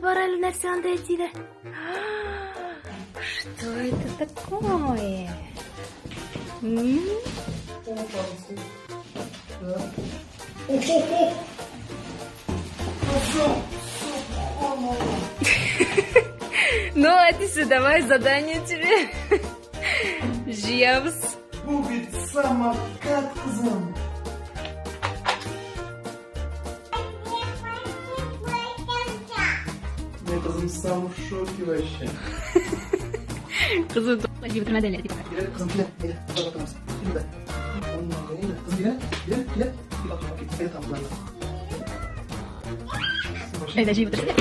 Барали нәрсе анда әйтиді. Что это такое? Ну, Атиса, давай задание тебе. Жевс. Будет самокат, кызым. Мне кызым сам в шоке вообще. Кызым, возьми вот модель, иди пока. Gel kızım gel. Gel. Bak bakalım. Şimdi de. Onun yanına. Kızım gel. Gel. Gel. Bir bak bakayım. Evet ablalarla. Эй, даже его тоже.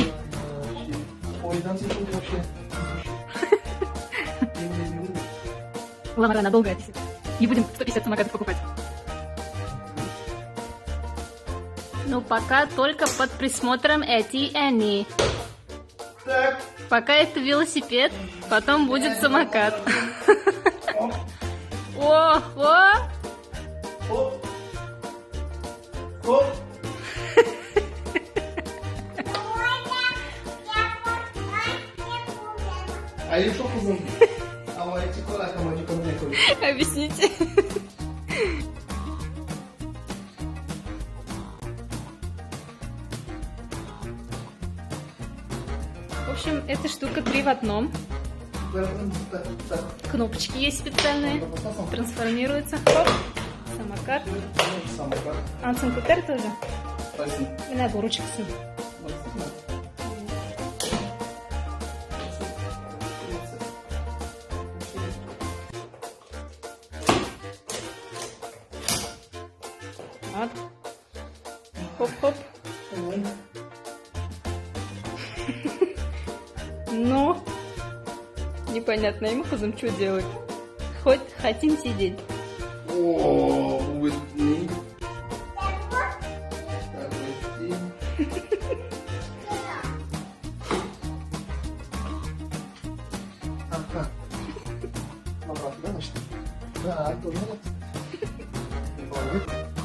Oydan seçildi вообще. Ламара надолго, Атиса. Не будем 150 самокатов покупать. Ну, пока только под присмотром Эти и Энни. Так. Пока это велосипед, потом будет самокат. О, о! Хоп. Хоп. Aí что кызым? Ama çikolata mı çikolata koy. Объясните. В общем, эта штука 3 в одном. Так. Кнопочки есть специальные. Трансформируется. Хоп. Самокат. Самокат. Ансен Кутер тоже. Спасибо. И набор ручек. Вот. Хоп-хоп. Ну, непонятно ему кузом что делать. Хоть хотим сидеть. О, будет не. Ага. Обратно, да, значит? Да, тоже. Молодец.